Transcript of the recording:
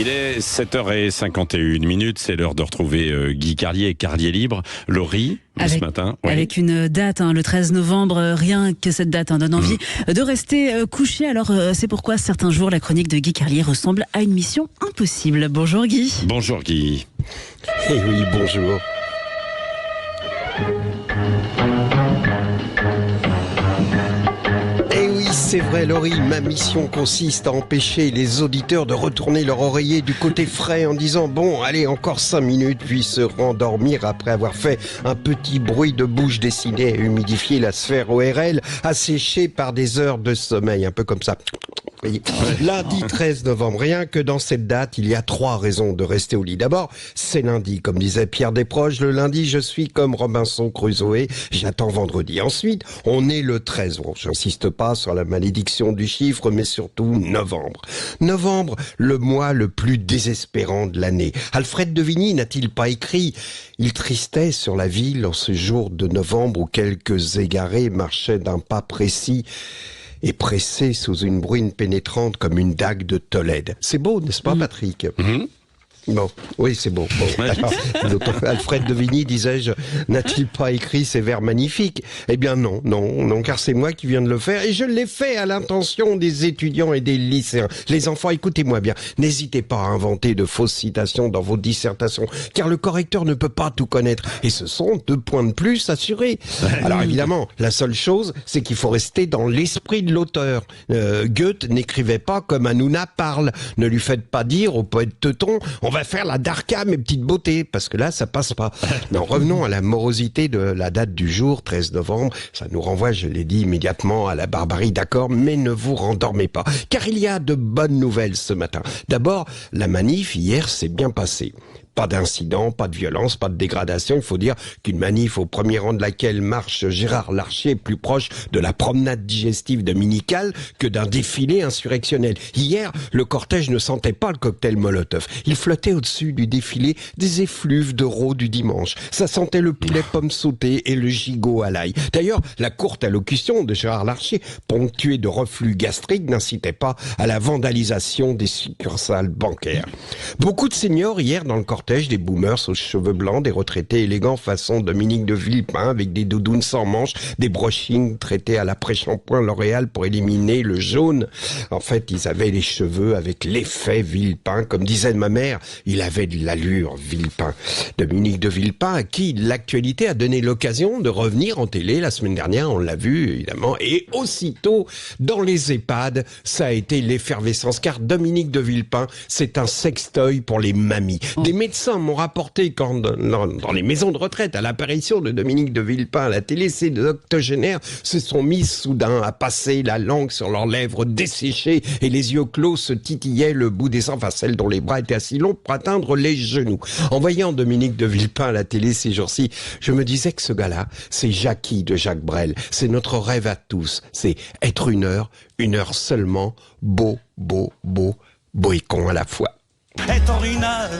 Il est 7h51, c'est l'heure de retrouver Guy Carlier, Carlier Libre. Laurie, ce matin. Oui. Avec une date, le 13 novembre, rien que cette date donne envie de rester couché. Alors c'est pourquoi certains jours, la chronique de Guy Carlier ressemble à une mission impossible. Bonjour Guy. Bonjour Guy. Eh oui, bonjour. C'est vrai, Laurie, ma mission consiste à empêcher les auditeurs de retourner leur oreiller du côté frais en disant « Bon, allez, encore 5 minutes », puis se rendormir après avoir fait un petit bruit de bouche destinée à humidifier la sphère ORL, asséchée par des heures de sommeil, un peu comme ça. Lundi 13 novembre, rien que dans cette date, il y a 3 raisons de rester au lit. D'abord, c'est lundi, comme disait Pierre Desproges, le lundi, je suis comme Robinson Crusoe, j'attends vendredi. Ensuite, on est le 13, bon, j'insiste pas sur la malédiction du chiffre, mais surtout novembre. Novembre, le mois le plus désespérant de l'année. Alfred de Vigny n'a-t-il pas écrit « Il tristait sur la ville en ce jour de novembre où quelques égarés marchaient d'un pas précis » et pressé sous une bruine pénétrante comme une dague de Tolède. C'est beau, n'est-ce pas, Patrick ? Bon, oui, c'est beau. Bon, Alfred de Vigny, disais-je, n'a-t-il pas écrit ces vers magnifiques ? Eh bien non, car c'est moi qui viens de le faire, et je l'ai fait à l'intention des étudiants et des lycéens. Les enfants, écoutez-moi bien, n'hésitez pas à inventer de fausses citations dans vos dissertations, car le correcteur ne peut pas tout connaître, et ce sont 2 points de plus assurés. Alors évidemment, la seule chose, c'est qu'il faut rester dans l'esprit de l'auteur. Goethe n'écrivait pas comme Hanouna parle. Ne lui faites pas dire au poète teuton, on va faire la darka, mes petites beautés, parce que là, ça passe pas. Non, revenons à la morosité de la date du jour, 13 novembre. Ça nous renvoie, je l'ai dit immédiatement, à la barbarie, d'accord, mais ne vous rendormez pas, car il y a de bonnes nouvelles ce matin. D'abord, la manif, hier, s'est bien passée. Pas d'incident, pas de violence, pas de dégradation. Il faut dire qu'une manif au premier rang de laquelle marche Gérard Larcher est plus proche de la promenade digestive dominicale que d'un défilé insurrectionnel. Hier, le cortège ne sentait pas le cocktail Molotov. Il flottait au-dessus du défilé des effluves d'euros du dimanche. Ça sentait le poulet pomme sautée et le gigot à l'ail. D'ailleurs, la courte allocution de Gérard Larcher, ponctuée de reflux gastrique, n'incitait pas à la vandalisation des succursales bancaires. Beaucoup de seniors hier dans le cortège, des boomers aux cheveux blancs, des retraités élégants façon Dominique de Villepin avec des doudounes sans manches, des brushings traités à l'après-shampoing L'Oréal pour éliminer le jaune. En fait, ils avaient les cheveux avec l'effet Villepin. Comme disait ma mère, il avait de l'allure, Villepin. Dominique de Villepin, à qui l'actualité a donné l'occasion de revenir en télé la semaine dernière, on l'a vu évidemment, et aussitôt dans les EHPAD, ça a été l'effervescence, car Dominique de Villepin, c'est un sextoy pour les mamies. Des médecins m'ont rapporté quand dans les maisons de retraite, à l'apparition de Dominique de Villepin à la télé, ces octogénaires se sont mis soudain à passer la langue sur leurs lèvres desséchées et les yeux clos se titillaient le bout des enfin celles dont les bras étaient assez longs pour atteindre les genoux. En voyant Dominique de Villepin à la télé ces jours-ci, je me disais que ce gars-là, c'est Jackie de Jacques Brel. C'est notre rêve à tous. C'est être une heure seulement, beau et con à la fois. Être une heure